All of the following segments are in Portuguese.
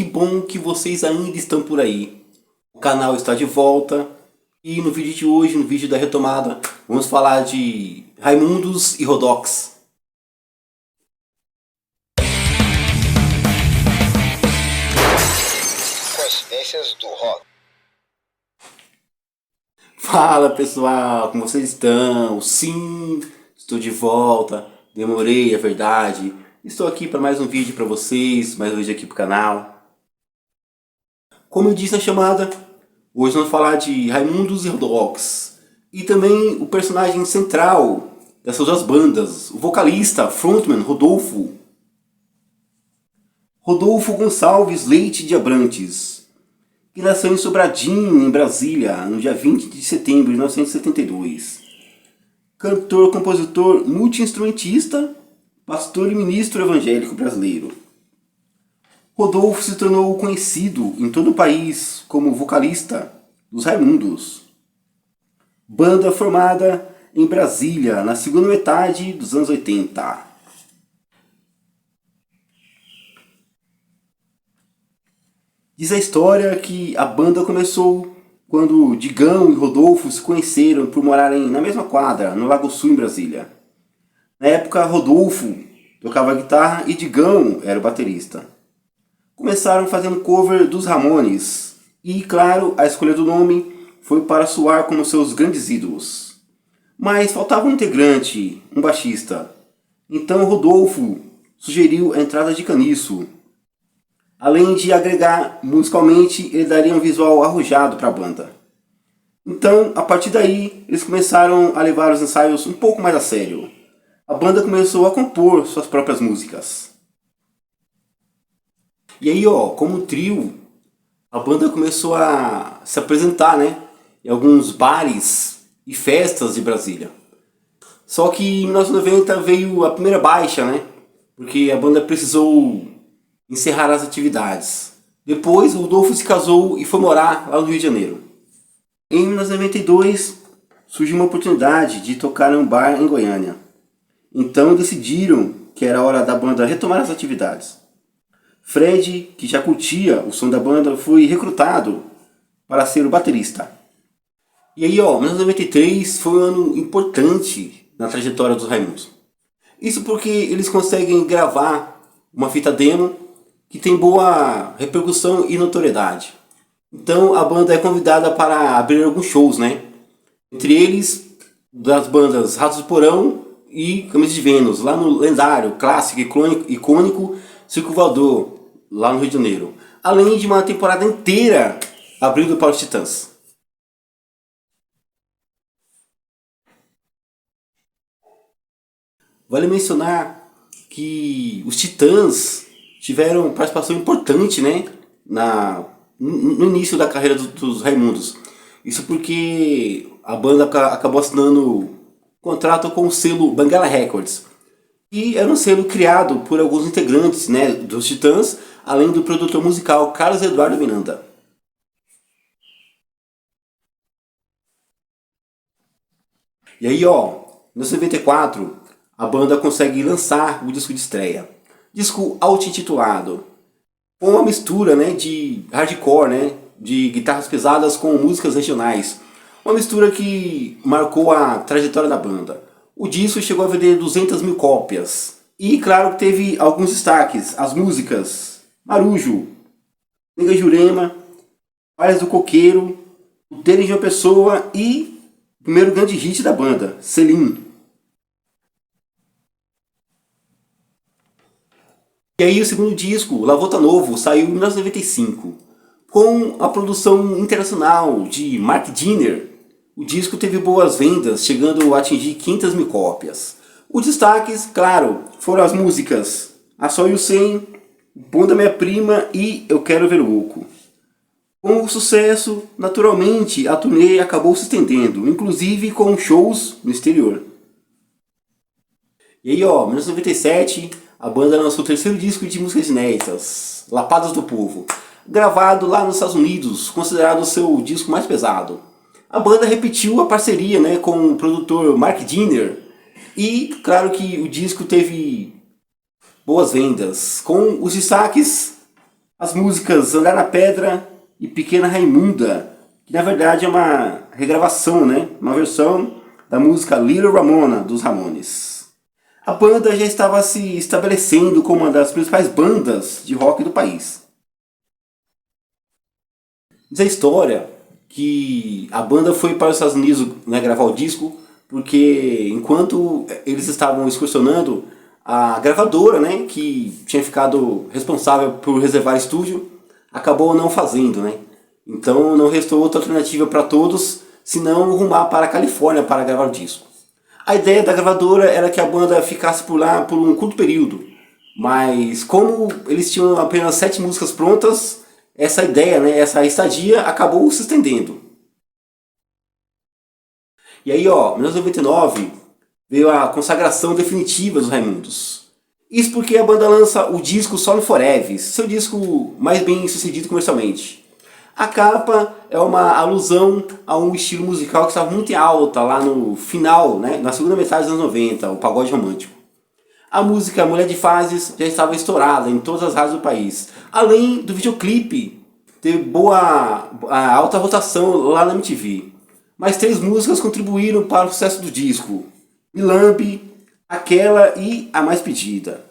Que bom que vocês ainda estão por aí. O canal está de volta e no vídeo de hoje, no vídeo da retomada, vamos falar de Raimundos e Rodox. Coincidências do rock. Fala pessoal, como vocês estão? Sim, estou de volta. Demorei, é verdade. Estou aqui para mais um vídeo para vocês, mais um vídeo aqui para o canal. Como eu disse na chamada, hoje vamos falar de Raimundos e Rodox. E também o personagem central dessas duas bandas, o vocalista, frontman, Rodolfo. Rodolfo Gonçalves Leite de Abrantes, que nasceu em Sobradinho, em Brasília, no dia 20 de setembro de 1972. Cantor, compositor, multi-instrumentista, pastor e ministro evangélico brasileiro. Rodolfo se tornou conhecido em todo o país como vocalista dos Raimundos, banda formada em Brasília na segunda metade dos anos 80. Diz a história que a banda começou quando Digão e Rodolfo se conheceram por morarem na mesma quadra, no Lago Sul, em Brasília. Na época, Rodolfo tocava guitarra e Digão era o baterista. Começaram fazendo cover dos Ramones e, claro, a escolha do nome foi para soar como seus grandes ídolos. Mas faltava um integrante, um baixista. Então Rodolfo sugeriu a entrada de Caniço. Além de agregar musicalmente, ele daria um visual arrojado para a banda. Então, a partir daí, eles começaram a levar os ensaios um pouco mais a sério. A banda começou a compor suas próprias músicas. E aí, como trio, a banda começou a se apresentar, em alguns bares e festas de Brasília. Só que em 1990 veio a primeira baixa, porque a banda precisou encerrar as atividades. Depois, Rodolfo se casou e foi morar lá no Rio de Janeiro. Em 1992, surgiu uma oportunidade de tocar em um bar em Goiânia. Então decidiram que era hora da banda retomar as atividades. Fred, que já curtia o som da banda, foi recrutado para ser o baterista. E aí, 1993 foi um ano importante na trajetória dos Raimundos. Isso porque eles conseguem gravar uma fita demo que tem boa repercussão e notoriedade. Então a banda é convidada para abrir alguns shows, Entre eles, das bandas Ratos do Porão e Camisa de Vênus, lá no lendário, clássico, icônico Circo Voador, lá no Rio de Janeiro. Além de uma temporada inteira abrindo para os Titãs. Vale mencionar que os Titãs tiveram participação importante, no início da carreira dos Raimundos. Isso porque a banda acabou assinando contrato com o selo Banguela Records. E era um selo criado por alguns integrantes dos Titãs, além do produtor musical Carlos Eduardo Miranda. E aí, em 1994, a banda consegue lançar o disco de estreia. Disco auto-intitulado, com uma mistura de hardcore, de guitarras pesadas com músicas regionais. Uma mistura que marcou a trajetória da banda. O disco chegou a vender 200 mil cópias. E claro que teve alguns destaques. As músicas Marujo, Nega Jurema, Palhas do Coqueiro, O Tênis de uma Pessoa e o primeiro grande hit da banda, Selim. E aí o segundo disco, La Volta Novo, saiu em 1995. Com a produção internacional de Mark Dinner, o disco teve boas vendas, chegando a atingir 500 mil cópias. Os destaques, claro, foram as músicas A Só e o Sem, Bom da Minha Prima e Eu Quero Ver o Oco. Com o sucesso, naturalmente, a turnê acabou se estendendo, inclusive com shows no exterior. E aí, em 1997, a banda lançou o terceiro disco de músicas inéditas, Lapadas do Povo, gravado lá nos Estados Unidos, considerado o seu disco mais pesado. A banda repetiu a parceria com o produtor Mark Dinner e, claro que o disco teve boas vendas, com os destaques as músicas Andar na Pedra e Pequena Raimunda, que na verdade é uma regravação, né? Uma versão da música Little Ramona, dos Ramones. A banda já estava se estabelecendo como uma das principais bandas de rock do país. Diz a história que a banda foi para os Estados Unidos, né, gravar o disco, porque enquanto eles estavam excursionando, a gravadora, né, que tinha ficado responsável por reservar estúdio, acabou não fazendo, né? Então não restou outra alternativa para todos, senão rumar para a Califórnia para gravar o disco. A ideia da gravadora era que a banda ficasse por lá por um curto período, mas como eles tinham apenas 7 músicas prontas, essa ideia, né, essa estadia acabou se estendendo. E aí, ó, em 1999 veio a consagração definitiva dos Raimundos. Isso porque a banda lança o disco Solo Forever, seu disco mais bem sucedido comercialmente. A capa é uma alusão a um estilo musical que estava muito em alta lá no final, né, na segunda metade dos anos 90, o pagode romântico. A música Mulher de Fases já estava estourada em todas as rádios do país, além do videoclipe ter alta rotação lá na MTV. Mas 3 músicas contribuíram para o sucesso do disco: Milambe, Aquela e A Mais Pedida.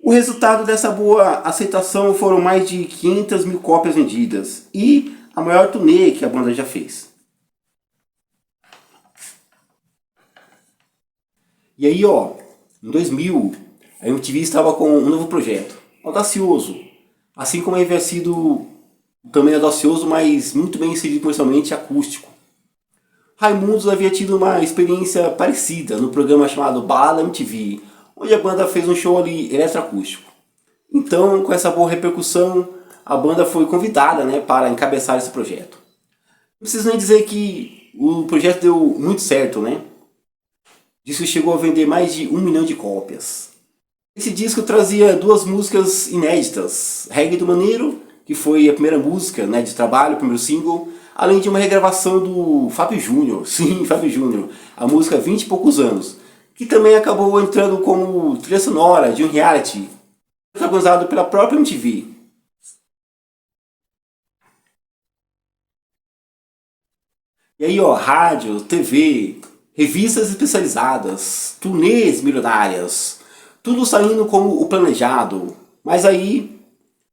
O resultado dessa boa aceitação foram mais de 500 mil cópias vendidas e a maior turnê que a banda já fez. E aí, ó, em 2000, a MTV estava com um novo projeto, audacioso, assim como havia sido também audacioso, mas muito bem inserido comercialmente, acústico. Raimundos havia tido uma experiência parecida no programa chamado Balada MTV, onde a banda fez um show ali eletroacústico. Então, com essa boa repercussão, a banda foi convidada, né, para encabeçar esse projeto. Não preciso nem dizer que o projeto deu muito certo, né? O disco chegou a vender mais de 1 milhão de cópias. Esse disco trazia 2 músicas inéditas: Reggae do Maneiro, que foi a primeira música, né, de trabalho, o primeiro single, além de uma regravação do Fábio Júnior, sim, Fábio Júnior, a música 20 e poucos anos, que também acabou entrando como trilha sonora de um reality protagonizado pela própria MTV. E aí, ó, rádio, TV, revistas especializadas, turnês milionárias, tudo saindo como o planejado, mas aí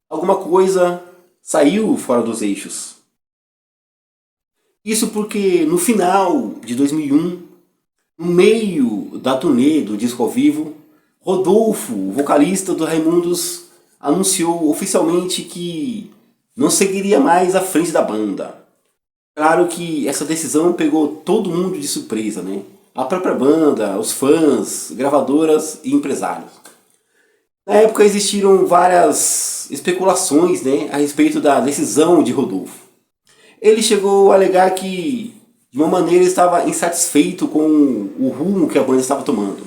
alguma coisa saiu fora dos eixos. Isso porque no final de 2001, no meio da turnê do disco ao vivo, Rodolfo, o vocalista do Raimundos, anunciou oficialmente que não seguiria mais à frente da banda. Claro que essa decisão pegou todo mundo de surpresa, né? A própria banda, os fãs, gravadoras e empresários. Na época existiram várias especulações, né, a respeito da decisão de Rodolfo. Ele chegou a alegar que, de uma maneira, estava insatisfeito com o rumo que a banda estava tomando.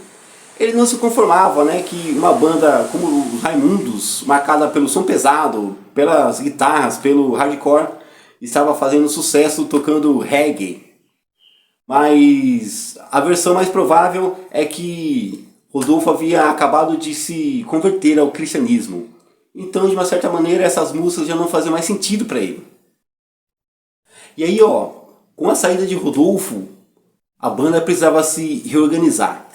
Ele não se conformava, né, que uma banda como os Raimundos, marcada pelo som pesado, pelas guitarras, pelo hardcore, estava fazendo sucesso tocando reggae. Mas a versão mais provável é que Rodolfo havia acabado de se converter ao cristianismo. Então, de uma certa maneira, essas músicas já não faziam mais sentido para ele. E aí, ó, com a saída de Rodolfo, a banda precisava se reorganizar.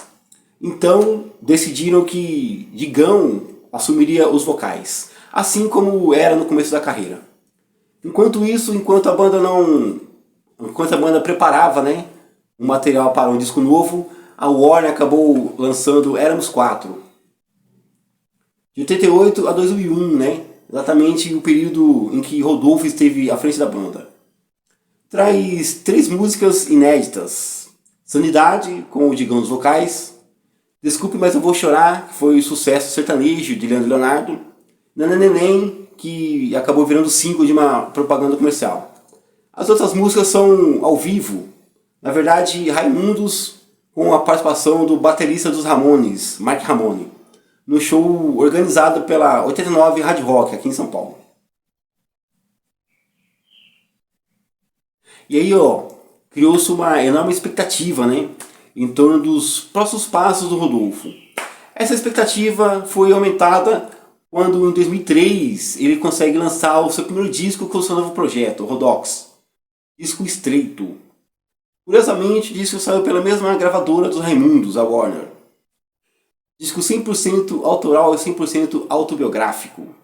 Então, decidiram que Digão assumiria os vocais, assim como era no começo da carreira. Enquanto isso, enquanto a banda preparava, né, um material para um disco novo, a Warner acabou lançando Éramos 4. De 88 a 2001, né, exatamente o período em que Rodolfo esteve à frente da banda. Traz 3 músicas inéditas: Sanidade, com o Digão nos vocais; Desculpe, Mas Eu Vou Chorar, que foi o sucesso sertanejo de Leandro e Leonardo; Nananeném, que acabou virando single de uma propaganda comercial. As outras músicas são ao vivo, na verdade, Raimundos, com a participação do baterista dos Ramones, Mark Ramone, no show organizado pela 89 Rádio Rock, aqui em São Paulo. E aí, ó, criou-se uma enorme expectativa, né, em torno dos próximos passos do Rodolfo. Essa expectativa foi aumentada quando em 2003 ele consegue lançar o seu primeiro disco com o seu novo projeto, Rodox, disco estreito. Curiosamente, o disco saiu pela mesma gravadora dos Raimundos, a Warner. Disco 100% autoral e 100% autobiográfico,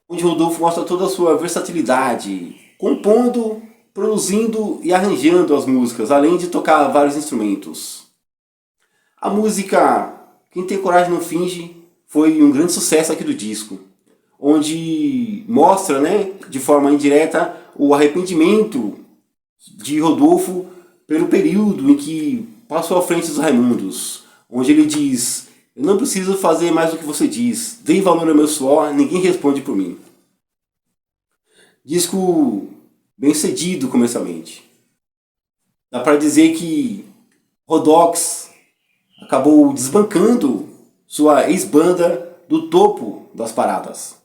onde Rodolfo mostra toda a sua versatilidade, compondo, produzindo e arranjando as músicas, além de tocar vários instrumentos. A música Quem Tem Coragem Não Finge foi um grande sucesso aqui do disco, onde mostra, né, de forma indireta o arrependimento de Rodolfo pelo período em que passou à frente dos Raimundos, onde ele diz: eu não preciso fazer mais do que você diz, dei valor ao meu suor, ninguém responde por mim. Disco bem sucedido comercialmente. Dá para dizer que Rodox acabou desbancando sua ex-banda do topo das paradas.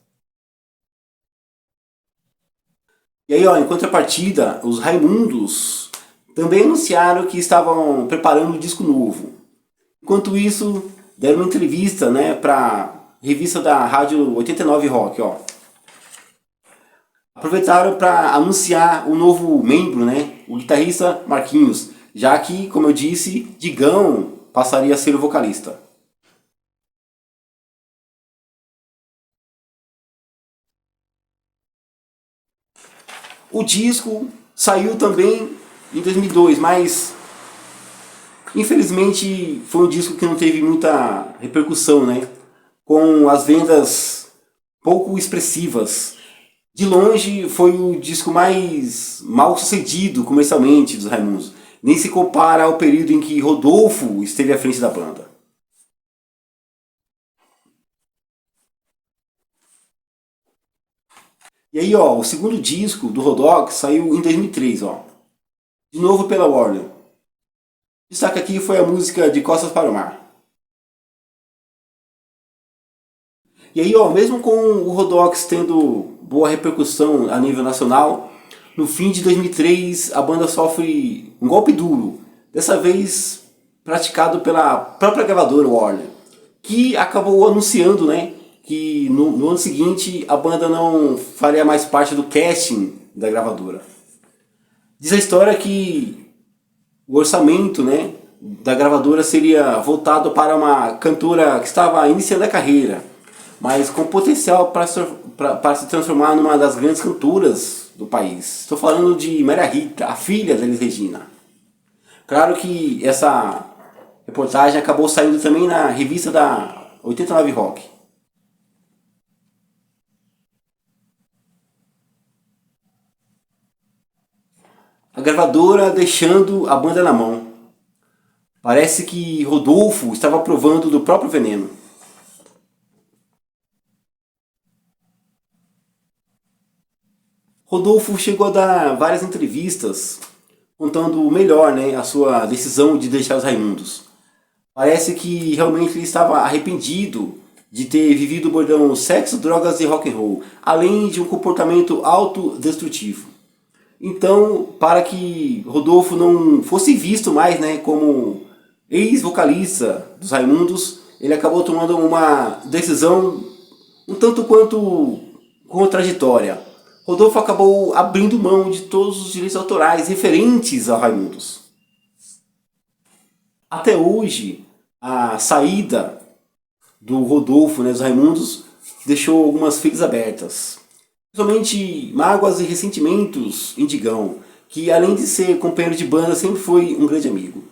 E aí, ó, em contrapartida, os Raimundos também anunciaram que estavam preparando um disco novo. Enquanto isso, deram uma entrevista, né, para a revista da Rádio 89 Rock, ó. Aproveitaram para anunciar o novo membro, né, o guitarrista Marquinhos, já que, como eu disse, Digão passaria a ser o vocalista. O disco saiu também em 2002, mas infelizmente foi um disco que não teve muita repercussão, né? Com as vendas pouco expressivas. De longe foi o disco mais mal sucedido comercialmente dos Raimundos. Nem se compara ao período em que Rodolfo esteve à frente da banda. E aí, ó, o segundo disco do Rodox saiu em 2003, ó. De novo pela Warner. Destaque aqui foi a música De Costas para o Mar. E aí, ó, mesmo com o Rodox tendo boa repercussão a nível nacional, no fim de 2003 a banda sofre um golpe duro, dessa vez praticado pela própria gravadora Warner, que acabou anunciando, né, que no ano seguinte a banda não faria mais parte do casting da gravadora. Diz a história que o orçamento, né, da gravadora seria voltado para uma cantora que estava iniciando a carreira, mas com potencial para se transformar numa das grandes cantoras do país. Estou falando de Maria Rita, a filha da Elis Regina. Claro que essa reportagem acabou saindo também na revista da 89 Rock. A gravadora deixando a banda na mão. Parece que Rodolfo estava provando do próprio veneno. Rodolfo chegou a dar várias entrevistas contando o melhor, né, a sua decisão de deixar os Raimundos. Parece que realmente ele estava arrependido de ter vivido o bordão sexo, drogas e rock and roll, além de um comportamento autodestrutivo. Então, para que Rodolfo não fosse visto mais, né, como ex-vocalista dos Raimundos, ele acabou tomando uma decisão um tanto quanto contraditória. Rodolfo acabou abrindo mão de todos os direitos autorais referentes a Raimundos. Até hoje, a saída do Rodolfo, né, dos Raimundos, deixou algumas feridas abertas. Principalmente mágoas e ressentimentos em Digão, que além de ser companheiro de banda, sempre foi um grande amigo.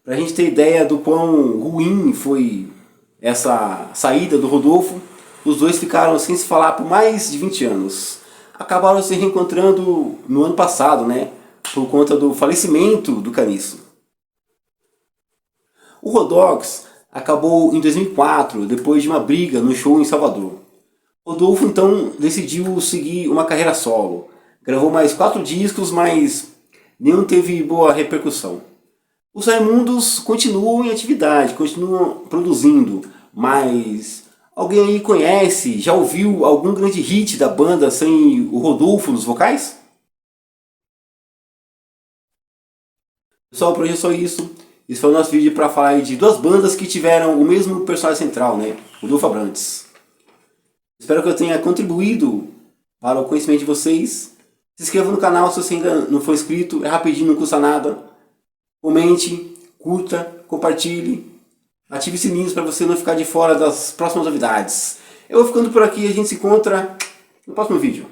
Pra gente ter ideia do quão ruim foi essa saída do Rodolfo, os dois ficaram sem se falar por mais de 20 anos. Acabaram se reencontrando no ano passado, né, por conta do falecimento do Caniço. O Rodox acabou em 2004, depois de uma briga no show em Salvador. Rodolfo então decidiu seguir uma carreira solo. Gravou mais 4 discos, mas nenhum teve boa repercussão. Os Raimundos continuam em atividade, continuam produzindo, mas alguém aí conhece, já ouviu algum grande hit da banda sem o Rodolfo nos vocais? Pessoal, por hoje é só isso. Esse foi o nosso vídeo para falar de 2 bandas que tiveram o mesmo personagem central, né? Rodolfo Abrantes. Espero que eu tenha contribuído para o conhecimento de vocês. Se inscreva no canal se você ainda não for inscrito, é rapidinho, não custa nada. Comente, curta, compartilhe, ative os sininhos para você não ficar de fora das próximas novidades. Eu vou ficando por aqui e a gente se encontra no próximo vídeo.